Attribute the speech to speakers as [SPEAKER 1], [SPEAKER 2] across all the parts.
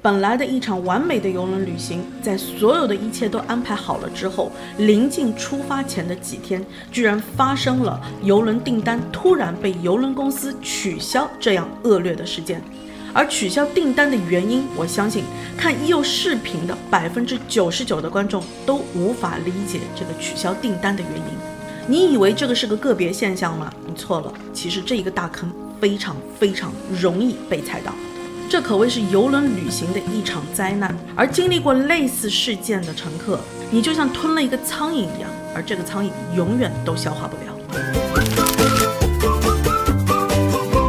[SPEAKER 1] 本来的一场完美的邮轮旅行，在所有的一切都安排好了之后，临近出发前的几天，居然发生了邮轮订单突然被邮轮公司取消这样恶劣的事件。而取消订单的原因，我相信看EO视频的99%的观众都无法理解这个取消订单的原因。你以为这个是个个别现象吗？你错了，其实这一个大坑非常容易被踩到。这可谓是邮轮旅行的一场灾难，而经历过类似事件的乘客，你就像吞了一个苍蝇一样，而这个苍蝇永远都消化不了。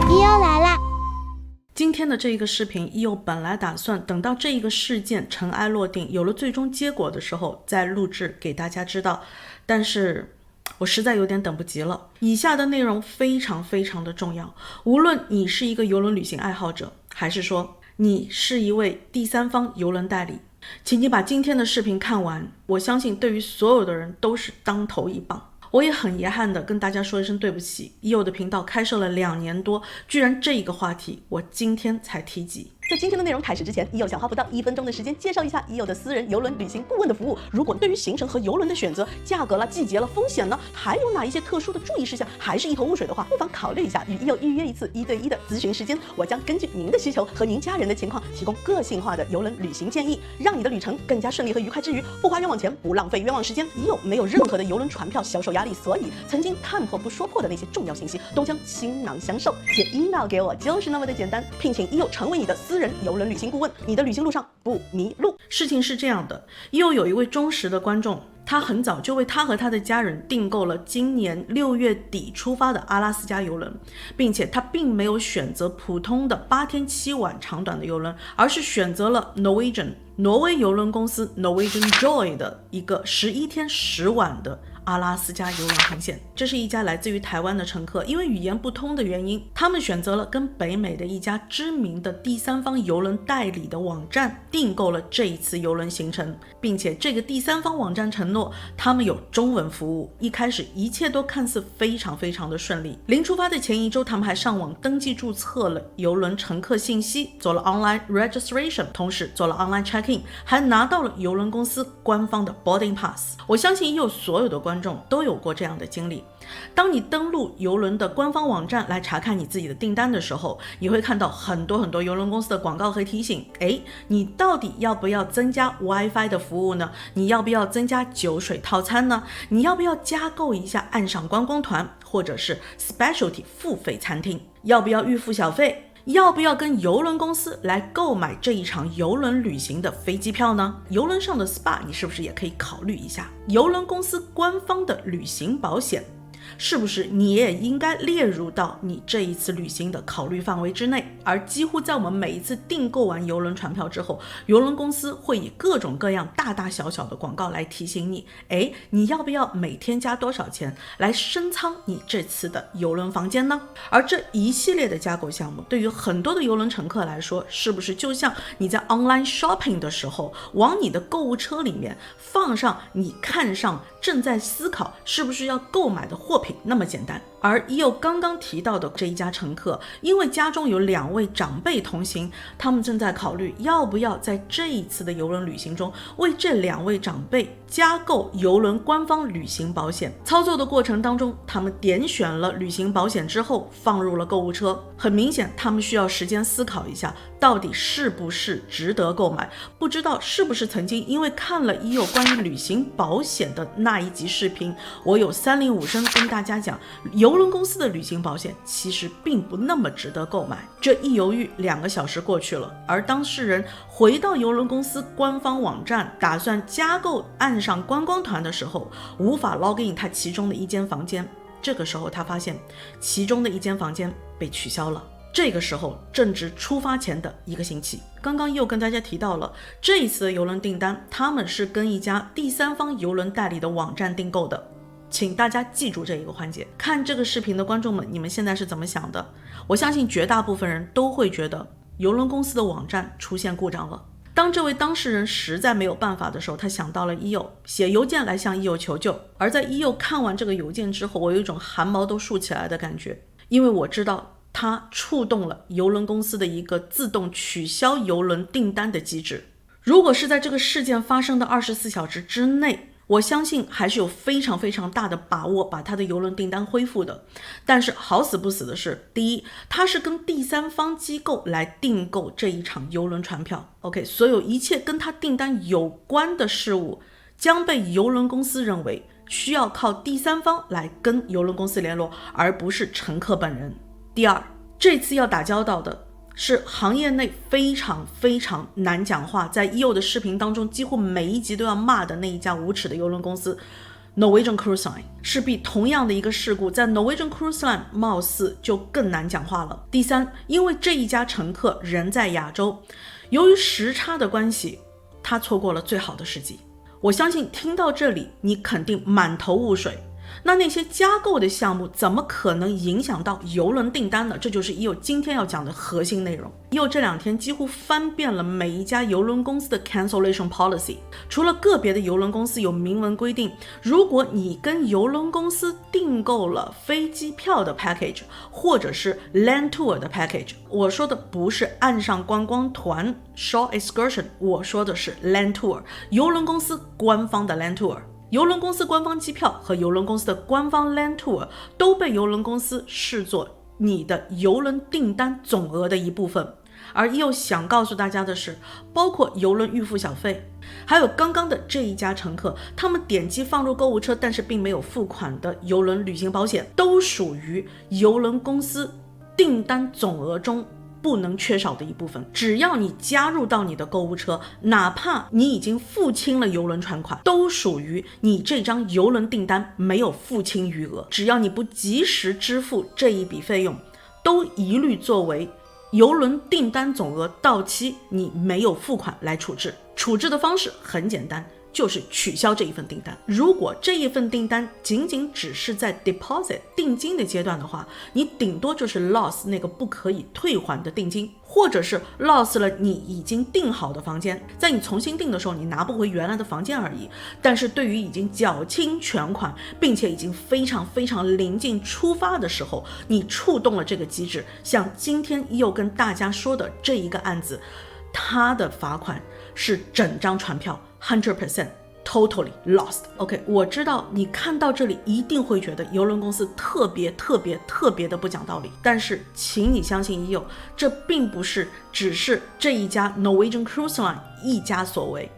[SPEAKER 2] EO来啦！
[SPEAKER 1] 今天的这一个视频，EO本来打算等到这一个事件尘埃落定，有了最终结果的时候再录制给大家知道，但是我实在有点等不及了。以下的内容非常的重要，无论你是一个邮轮旅行爱好者，还是说你是一位第三方邮轮代理，请你把今天的视频看完，我相信对于所有的人都是当头一棒。我也很遗憾的跟大家说一声对不起，EO的频道开设了2年多，居然这一个话题我今天才提及。
[SPEAKER 3] 在今天的内容开始之前，EO想花不到1分钟的时间介绍一下EO的私人邮轮旅行顾问的服务。如果对于行程和邮轮的选择、价格了、季节了、风险呢，还有哪一些特殊的注意事项，还是一头雾水的话，不妨考虑一下与EO预约一次1对1的咨询时间。我将根据您的需求和您家人的情况，提供个性化的邮轮旅行建议，让你的旅程更加顺利和愉快之余，不花冤枉钱，不浪费冤枉时间。EO没有任何的邮轮船票销售压力，所以曾经看破不说破的那些重要信息，都将倾囊相授。写 email 给我就是那么的简单，聘请EO成为你的私人邮轮旅行顾问，你的旅行路上不迷路。
[SPEAKER 1] 事情是这样的，EO有一位忠实的观众，他很早就为他和他的家人订购了今年6月底出发的阿拉斯加邮轮，并且他并没有选择普通的8天7晚长短的邮轮，而是选择了 挪威邮轮公司 Norwegian Joy 的一个11天10晚的阿拉斯加邮轮航线。这是一家来自于台湾的乘客，因为语言不通的原因，他们选择了跟北美的一家知名的第三方邮轮代理的网站订购了这一次邮轮行程，并且这个第三方网站承诺他们有中文服务。一开始一切都看似非常的顺利，临出发的前1周，他们还上网登记注册了邮轮乘客信息，做了 online registration， 同时做了 online check-in， 还拿到了邮轮公司官方的 boarding pass。 我相信EO所有的观众都有过这样的经历，当你登录邮轮的官方网站来查看你自己的订单的时候，你会看到很多邮轮公司的广告和提醒，你到底要不要增加 WiFi 的服务呢？你要不要增加酒水套餐呢？你要不要加购一下岸上观光团或者是 specialty 付费餐厅？要不要预付小费？要不要跟邮轮公司来购买这一场邮轮旅行的飞机票呢？邮轮上的 SPA 你是不是也可以考虑一下？邮轮公司官方的旅行保险是不是你也应该列入到你这一次旅行的考虑范围之内？而几乎在我们每一次订购完邮轮船票之后，邮轮公司会以各种各样大小的广告来提醒你，你要不要每天加多少钱来升舱你这次的邮轮房间呢？而这一系列的加购项目，对于很多的邮轮乘客来说，是不是就像你在 online shopping 的时候，往你的购物车里面放上你看上正在思考是不是要购买的货品那么简单？而EO刚刚提到的这一家乘客，因为家中有2位长辈同行，他们正在考虑要不要在这一次的邮轮旅行中为这2位长辈加购邮轮官方旅行保险。操作的过程当中，他们点选了旅行保险之后放入了购物车，很明显他们需要时间思考一下到底是不是值得购买。不知道是不是曾经因为看了EO关于旅行保险的那一集视频，我有305声跟大家讲，邮轮公司的旅行保险其实并不那么值得购买。这一犹豫2个小时过去了，而当事人回到邮轮公司官方网站打算加购岸上观光团的时候，无法 login 他其中的一间房间。这个时候他发现其中的一间房间被取消了。这个时候正值出发前的1个星期。刚刚又跟大家提到了，这一次的邮轮订单他们是跟一家第三方邮轮代理的网站订购的，请大家记住这一个环节。看这个视频的观众们，你们现在是怎么想的？我相信绝大部分人都会觉得邮轮公司的网站出现故障了。当这位当事人实在没有办法的时候，他想到了EO，写邮件来向EO求救。而在EO看完这个邮件之后，我有一种汗毛都竖起来的感觉，因为我知道它触动了邮轮公司的一个自动取消邮轮订单的机制。如果是在这个事件发生的24小时之内，我相信还是有非常非常大的把握把他的邮轮订单恢复的。但是好死不死的是，第一，他是跟第三方机构来订购这一场邮轮船票 OK， 所有一切跟他订单有关的事物将被邮轮公司认为需要靠第三方来跟邮轮公司联络，而不是乘客本人。第二，这次要打交道的是行业内非常非常难讲话，在EO的视频当中几乎每一集都要骂的那一家无耻的邮轮公司 Norwegian Cruise Line。 势必同样的一个事故在 Norwegian Cruise Line 貌似就更难讲话了。第三，因为这一家乘客人在亚洲，由于时差的关系，他错过了最好的时机。我相信听到这里你肯定满头雾水，那些加购的项目怎么可能影响到邮轮订单呢？这就是EO今天要讲的核心内容。EO这2天几乎翻遍了每一家邮轮公司的 cancellation policy， 除了个别的邮轮公司有明文规定，如果你跟邮轮公司订购了飞机票的 package 或者是 land tour 的 package， 我说的不是岸上观光团 shore excursion， 我说的是 land tour， 邮轮公司官方的 land tour。邮轮公司官方机票和邮轮公司的官方 land tour 都被邮轮公司视作你的邮轮订单总额的一部分。而EO想告诉大家的是，包括邮轮预付小费，还有刚刚的这一家乘客，他们点击放入购物车但是并没有付款的邮轮旅行保险，都属于邮轮公司订单总额中不能缺少的一部分。只要你加入到你的购物车，哪怕你已经付清了邮轮船款，都属于你这张邮轮订单没有付清余额。只要你不及时支付这一笔费用，都一律作为邮轮订单总额到期你没有付款来处置。处置的方式很简单，就是取消这一份订单。如果这一份订单仅仅只是在 deposit 定金的阶段的话，你顶多就是 loss 那个不可以退还的定金，或者是 loss 了你已经订好的房间，在你重新订的时候你拿不回原来的房间而已。但是对于已经缴清全款并且已经非常非常临近出发的时候，你触动了这个机制，像今天又跟大家说的这一个案子，它的罚款是整张船票 100% totally lost。 OK， 我知道你看到这里一定会觉得邮轮公司特别的不讲道理，但是请你相信EO，这并不是只是这一家 Norwegian Cruise Line 一家所为，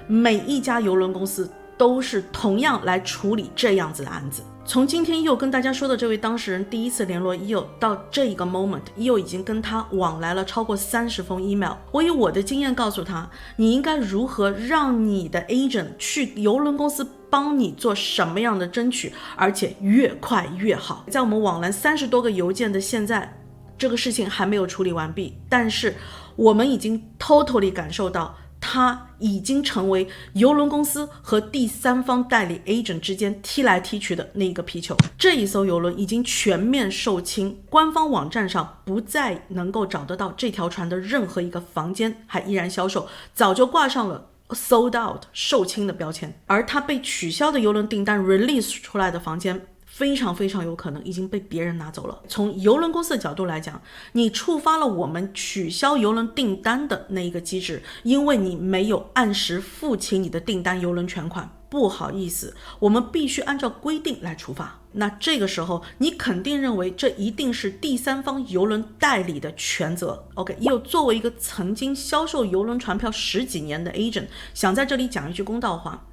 [SPEAKER 1] 每一家邮轮公司都是同样来处理这样子的案子。从今天EO跟大家说的这位当事人第一次联络EO到这一个 moment，EO 已经跟他往来了超过30封 email。 我以我的经验告诉他，你应该如何让你的 agent 去邮轮公司帮你做什么样的争取，而且越快越好。在我们往来30多个邮件的现在，这个事情还没有处理完毕，但是我们已经 totally 感受到它已经成为邮轮公司和第三方代理 agent 之间踢来踢去的那个皮球。这一艘邮轮已经全面售罄，官方网站上不再能够找得到这条船的任何一个房间还依然销售，早就挂上了 sold out 售罄的标签。而它被取消的邮轮订单 release 出来的房间非常有可能已经被别人拿走了。从邮轮公司的角度来讲，你触发了我们取消邮轮订单的那一个机制，因为你没有按时付清你的订单邮轮全款，不好意思，我们必须按照规定来处罚。那这个时候你肯定认为这一定是第三方邮轮代理的全责。 OK， 也有作为一个曾经销售邮轮船票10几年的 agent， 想在这里讲一句公道话，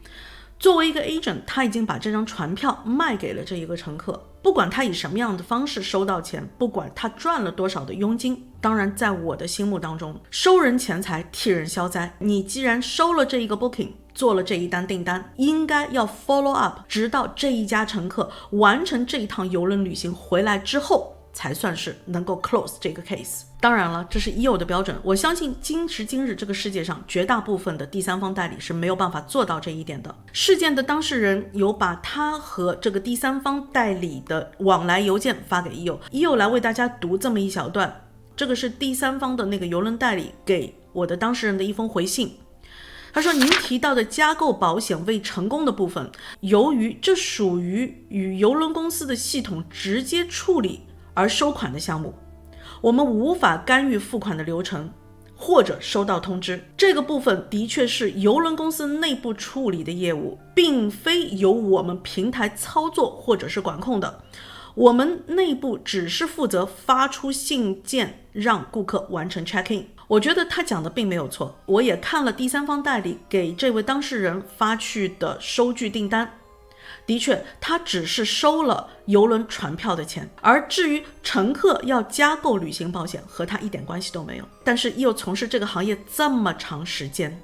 [SPEAKER 1] 作为一个 agent， 他已经把这张船票卖给了这一个乘客，不管他以什么样的方式收到钱，不管他赚了多少的佣金，当然在我的心目当中，收人钱财替人消灾。你既然收了这一个 booking， 做了这一单订单，应该要 follow up， 直到这一家乘客完成这一趟邮轮旅行回来之后，才算是能够 close 这个 case。 当然了，这是EO的标准，我相信今时今日这个世界上绝大部分的第三方代理是没有办法做到这一点的。事件的当事人有把他和这个第三方代理的往来邮件发给EO来为大家读这么一小段，这个是第三方的那个邮轮代理给我的当事人的一封回信。他说，您提到的加购保险未成功的部分，由于这属于与邮轮公司的系统直接处理而收款的项目，我们无法干预付款的流程或者收到通知。这个部分的确是邮轮公司内部处理的业务，并非由我们平台操作或者是管控的。我们内部只是负责发出信件，让顾客完成 check in。我觉得他讲的并没有错，我也看了第三方代理给这位当事人发去的收据订单，的确他只是收了邮轮船票的钱，而至于乘客要加购旅行保险和他一点关系都没有。但是又从事这个行业这么长时间，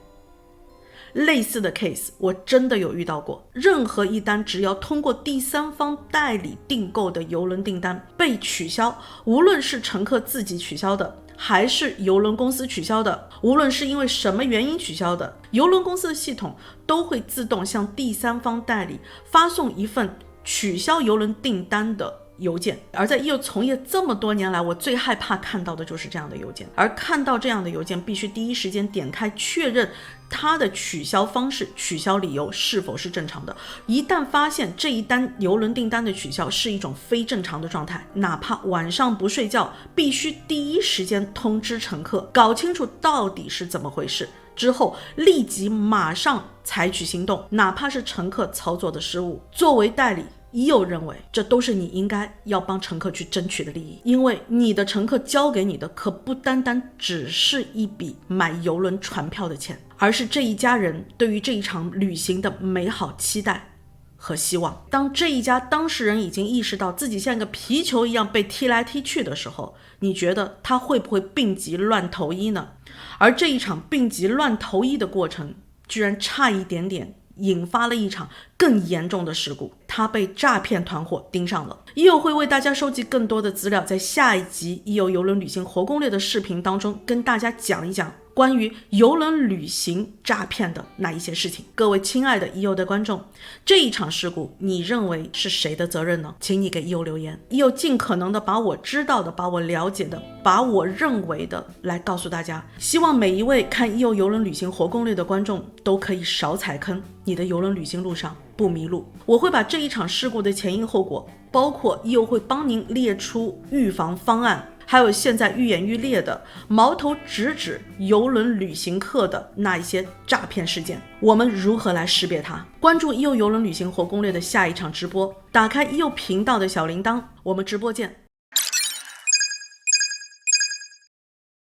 [SPEAKER 1] 类似的 case 我真的有遇到过。任何一单只要通过第三方代理订购的邮轮订单被取消，无论是乘客自己取消的还是邮轮公司取消的，无论是因为什么原因取消的，邮轮公司的系统都会自动向第三方代理发送一份取消邮轮订单的邮件。而在EO从业这么多年来，我最害怕看到的就是这样的邮件。而看到这样的邮件，必须第一时间点开确认它的取消方式、取消理由是否是正常的。一旦发现这一单邮轮订单的取消是一种非正常的状态，哪怕晚上不睡觉，必须第一时间通知乘客，搞清楚到底是怎么回事，之后立即马上采取行动，哪怕是乘客操作的失误。作为代理EO认为这都是你应该要帮乘客去争取的利益，因为你的乘客交给你的可不单单只是一笔买邮轮船票的钱，而是这一家人对于这一场旅行的美好期待和希望。当这一家当事人已经意识到自己像个皮球一样被踢来踢去的时候，你觉得他会不会病急乱投医呢？而这一场病急乱投医的过程居然差一点点引发了一场更严重的事故，他被诈骗团伙盯上了。EO会为大家收集更多的资料，在下一集EO邮轮旅行活攻略的视频当中跟大家讲一讲关于邮轮旅行诈骗的那一些事情。各位亲爱的EO的观众，这一场事故你认为是谁的责任呢？请你给EO留言。EO尽可能的把我知道的、把我了解的、把我认为的来告诉大家，希望每一位看EO邮轮旅行活攻略的观众都可以少踩坑，你的邮轮旅行路上不迷路。我会把这一场事故的前因后果，包括EO会帮您列出预防方案，还有现在愈演愈烈的矛头直指邮轮旅行客的那一些诈骗事件，我们如何来识别它？关注EO邮轮旅行活攻略的下一场直播，打开EO频道的小铃铛，我们直播见。